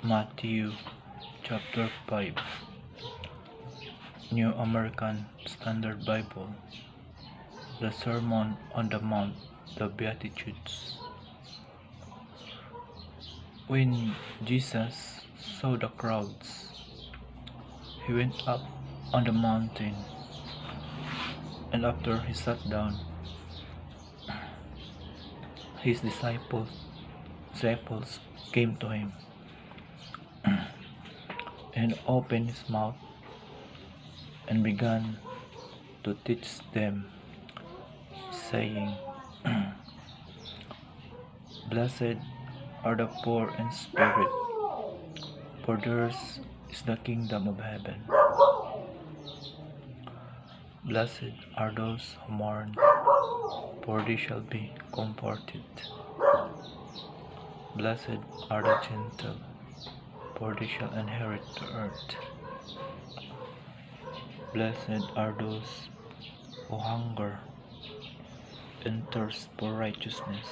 Matthew chapter 5, New American Standard Bible, the Sermon on the Mount, the Beatitudes. When Jesus saw the crowds, he went up on the mountain, and after he sat down, his disciples came to him and opened his mouth and began to teach them, saying, Blessed are the poor in spirit, for theirs is the kingdom of heaven. Blessed are those who mourn, for they shall be comforted. Blessed are the gentle, for they shall inherit the earth. Blessed are those who hunger and thirst for righteousness,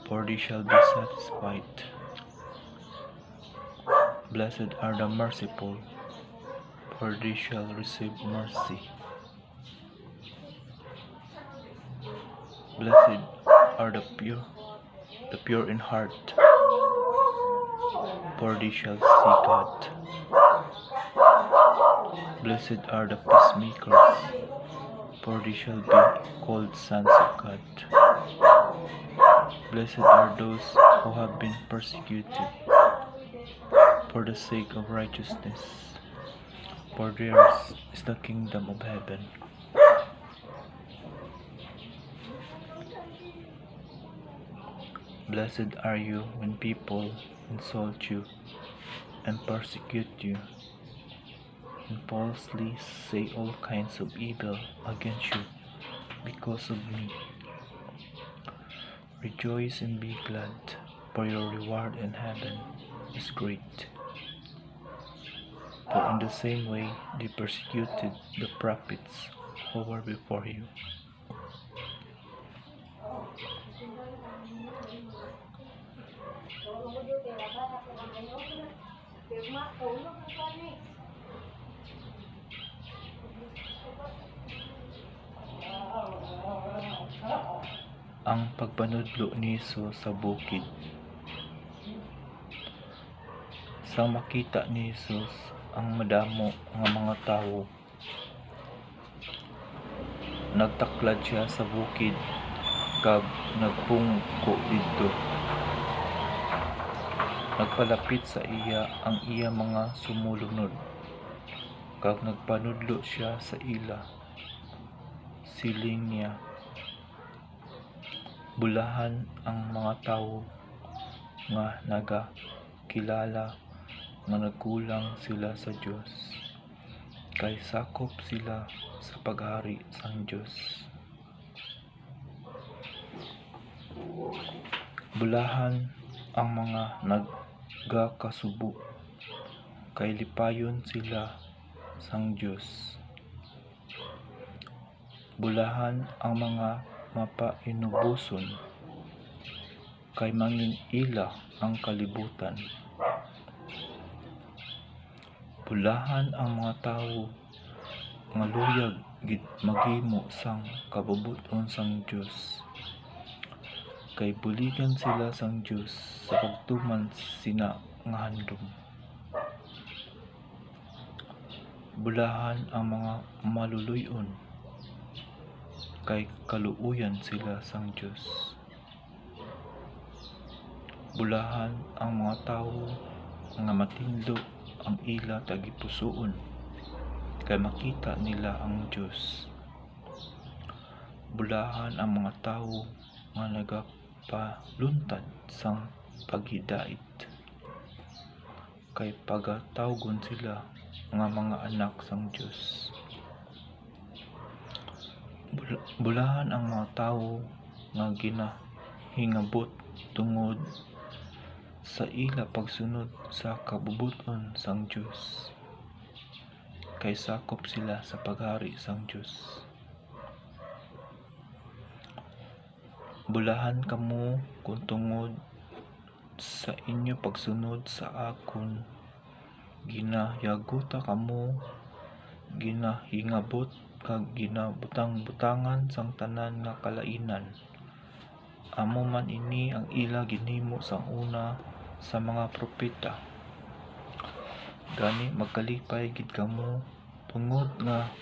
for they shall be satisfied. Blessed are the merciful, for they shall receive mercy. Blessed are the pure in heart, for they shall see God. Blessed are the peacemakers, for they shall be called sons of God. Blessed are those who have been persecuted for the sake of righteousness, for theirs is the kingdom of heaven. Blessed are you when people insult you and persecute you, and falsely say all kinds of evil against you because of me. Rejoice and be glad, for your reward in heaven is great. For in the same way they persecuted the prophets who were before you. Ang pagpanudlo ni Jesus sa bukid. Sa makita ni Jesus ang madamo nga mga tawo, nagtaklad siya sa bukid kag nagpungko didto. Nagpalapit sa iya ang iya mga sumulunod, kag nagpanudlo siya sa ila. Siling niya, bulahan ang mga tawo nga nagakilala nga nagkulang sila sa Dios, kay sakop sila sa paghari sang Dios. Bulahan ang mga nagakasubo, kay lipayon sila sang Dios. Bulahan ang mga mapainubuson, kay mangin-ila ang kalibutan. Bulahan ang mga tawo nga luyag gid maghimo sang kabubuton sang Dios, kay buligan sila sang Dios sa pagtuman sina nga handom. Bulahan ang mga maluluyon, kay kaluuyan sila sang Dios. Bulahan ang mga tawo nga matinlo ang ila tagipusoon, kay makita nila ang Dios. Bulahan ang mga tawo nga nagapaluntad sang paghidait, kay pagatawgon sila nga mga anak sang Dios. Bulahan ang mga tawo nga ginahingabot tungod sa ila pagsunod sa kabubuton sang Dios, kay sakop sila sa paghari sang Dios. Bulahan kamo kung tungod sa inyo pagsunod sa akon. Ginahyaguta kamo, ginahingabot kag ginabutang-butangan sang tanan nga kalainan. Amo man ini ang ila ginhimo sang una sa mga propeta. Gani magkalipay gid kamo tungod nga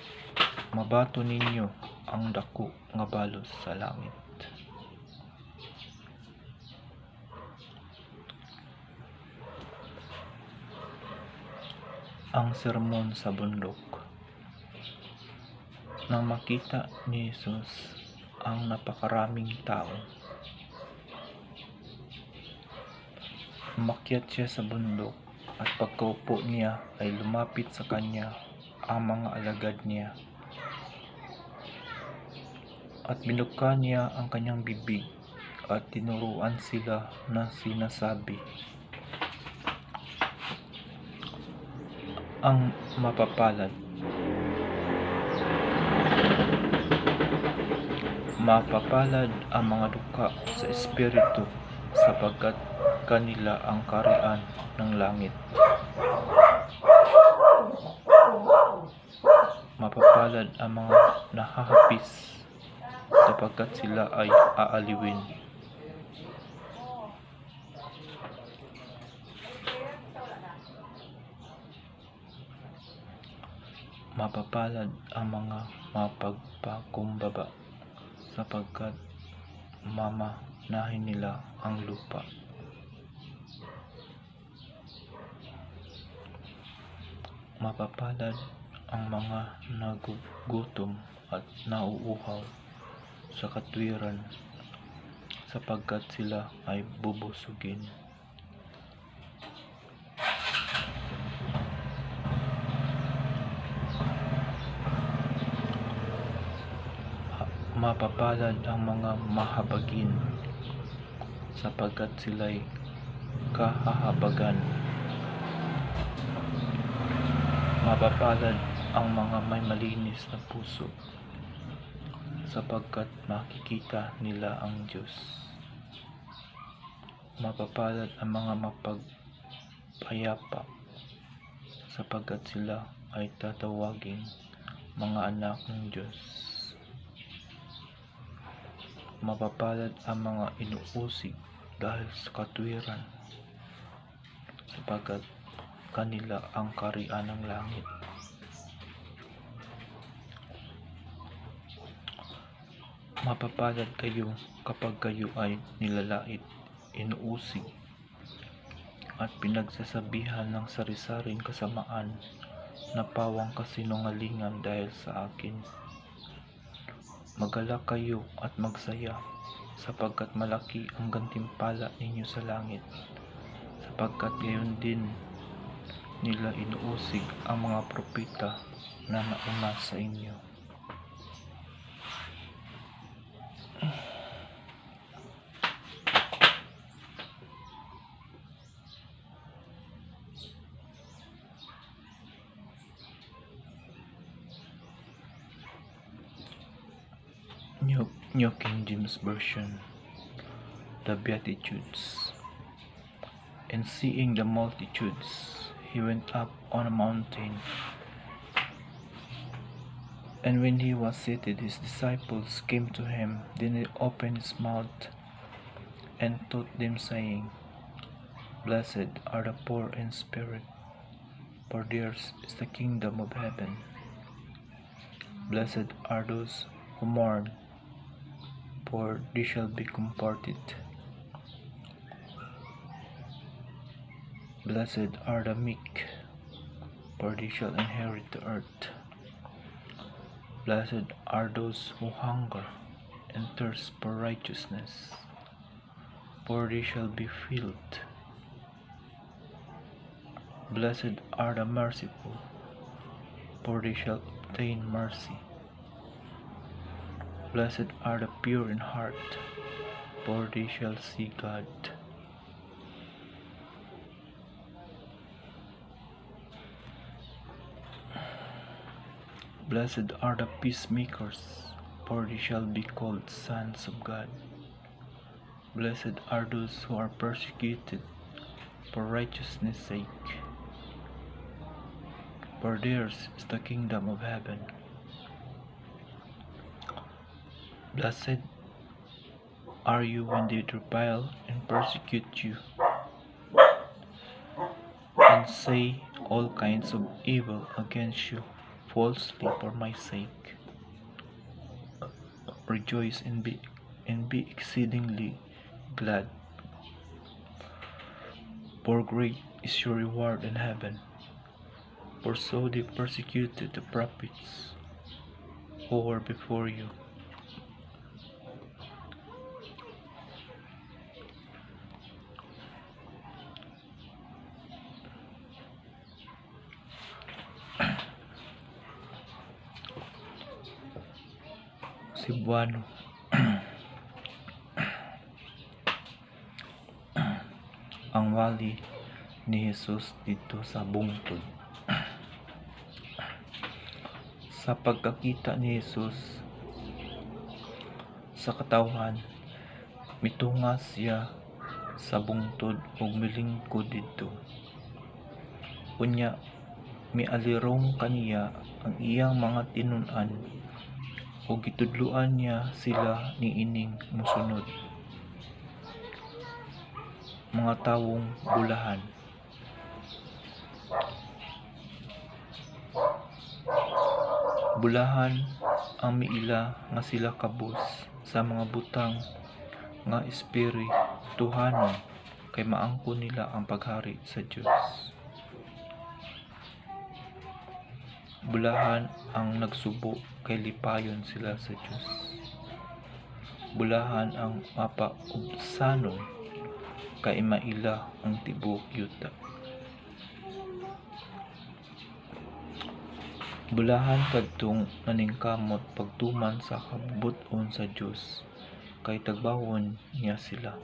mabato ninyo ang dako nga balos sa langit. Ang sermon sa bundok. Nang makita ni Jesus ang napakaraming tao, umakyat siya sa bundok at pagkaupo niya ay lumapit sa kanya ang mga alagad niya at binukka niya ang kanyang bibig at tinuruan sila na sinasabi, ang mapapalad ang mga duka sa espiritu sapagkat kanila ang kaharian ng langit. Mapapalad ang mga nahahapis sapagkat sila ay aaliwin. Mapapalad ang mga mapagpakumbaba sapagkat mamanahin nila ang lupa. Mapapalad ang mga nagugutom at nauuhaw sa katwiran sapagkat sila ay bubusugin. Mapapalad ang mga mahabagin sapagkat sila'y kahahabagan. Mapapalad ang mga may malinis na puso sapagkat makikita nila ang Diyos. Mapapalad ang mga mapagpayapa sapagkat sila ay tatawaging mga anak ng Diyos. Mapapalad ang mga inuusig dahil sa katwiran sapagkat kanila ang kaharian ng langit. Mapapalad kayo kapag kayo ay nilalait, inuusig at pinagsasabihan ng sari-saring kasamaan na pawang kasinungalingan dahil sa akin. Magalak kayo at magsaya sapagkat malaki ang gantimpala ninyo sa langit, sapagkat gayon din nila inuusig ang mga propeta na nauna sa inyo. New King James Version. The Beatitudes. And seeing the multitudes, he went up on a mountain. And when he was seated, his disciples came to him. Then he opened his mouth and taught them, saying, Blessed are the poor in spirit, for theirs is the kingdom of heaven. Blessed are those who mourn, for they shall be comforted. Blessed are the meek, for they shall inherit the earth. Blessed are those who hunger and thirst for righteousness, for they shall be filled. Blessed are the merciful, for they shall obtain mercy. Blessed are the pure in heart, for they shall see God. Blessed are the peacemakers, for they shall be called sons of God. Blessed are those who are persecuted for righteousness' sake, for theirs is the kingdom of heaven. Blessed are you when they revile and persecute you, and say all kinds of evil against you falsely for my sake. Rejoice and be exceedingly glad, for great is your reward in heaven. For so they persecuted the prophets who were before you. Cebuano. Ang wali ni Jesus dito sa bungtod. Sa pagkakita ni Jesus sa katawhan, mitungas siya sa bungtod ug milingkod didto. Unya mialirong kaniya ang iyang mga tinun-an ug gitudloan niya sila niining mosunod. Mga tawong bulahan. Bulahan ang miila nga sila kabus sa mga butang nga espirituhanon kay maangkon nila ang paghari sa Dios. Bulahan ang nagsubo kay lipayon sila sa Dios. Bulahan ang mapaubsanon kay maila ang tibuok yuta. Bulahan kadtong naningkamot pagtuman sa kabubuton sa Dios kay tagbawon niya sila.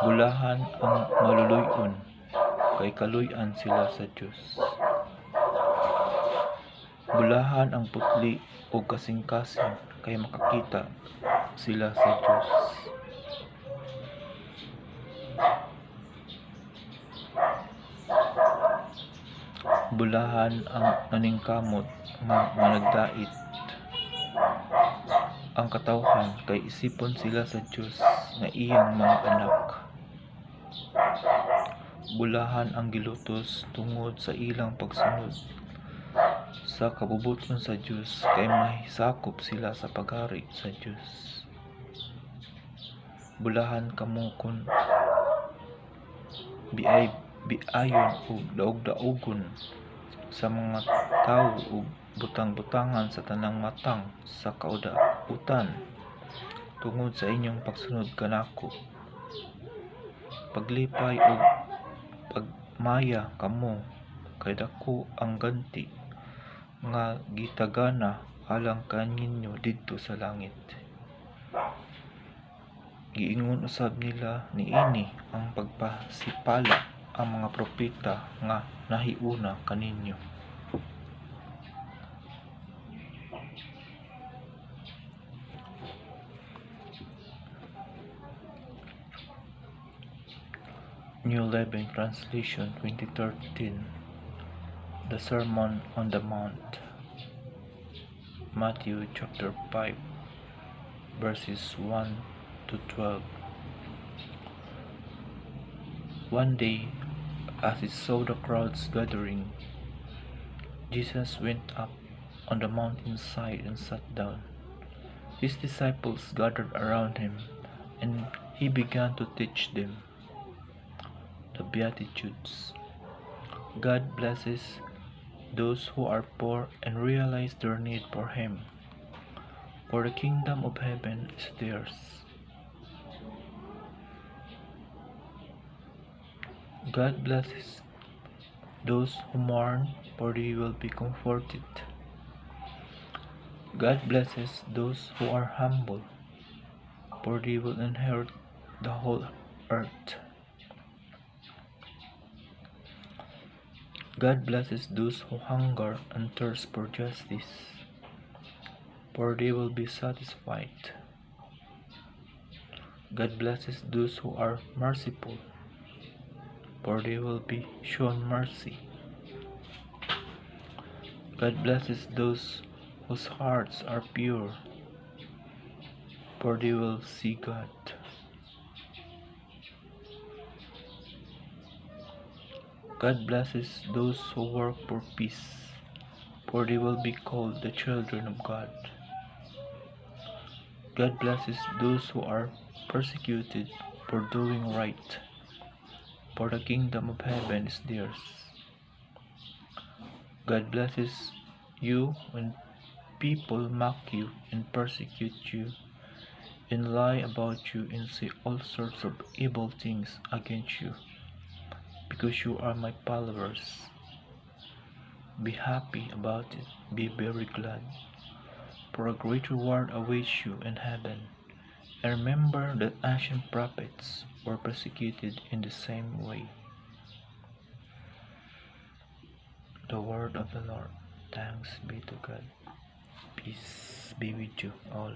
Bulahan ang maluluyon kay kaluy-an sila sa Dios. Bulahan ang putli o kasing-kasing kay makakita sila sa Dios. Bulahan ang naningkamot nga managdait ang katawhan kay isipon sila sa Dios nga iyang mga anak. Bulahan ang gilutos tungod sa ilang pagsunod sa kabubuton sa Dios kay mahisakop sila sa paghari sa Dios. Bulahan kamo kun biayon ug daog-daogon sa mga tawo ug butang-butangan sa tanang matang sa kaudaotan tungod sa inyong pagsunod kanako. Paglipay ug pagmaya kamo kay dako ang ganti nga gitagana alang kaninyo didto sa langit. Giingon usab nila niini ang pagpasipala ang mga propeta nga nahiuna kaninyo. New Living Translation 2013. The Sermon on the Mount. Matthew chapter 5 verses 1 to 12. One day, as he saw the crowds gathering, Jesus went up on the mountainside and sat down. His disciples gathered around him, and he began to teach them the Beatitudes. God blesses those who are poor and realize their need for Him, for the kingdom of heaven is theirs. God blesses those who mourn, for they will be comforted. God blesses those who are humble, for they will inherit the whole earth. God blesses those who hunger and thirst for justice, for they will be satisfied. God blesses those who are merciful, for they will be shown mercy. God blesses those whose hearts are pure, for they will see God. God blesses those who work for peace, for they will be called the children of God. God blesses those who are persecuted for doing right, for the kingdom of heaven is theirs. God blesses you when people mock you and persecute you, and lie about you and say all sorts of evil things against you, because you are my followers. Be happy about it, be very glad, for a great reward awaits you in heaven. And remember that ancient prophets were persecuted in the same way. The word of the Lord. Thanks be to God. Peace be with you all.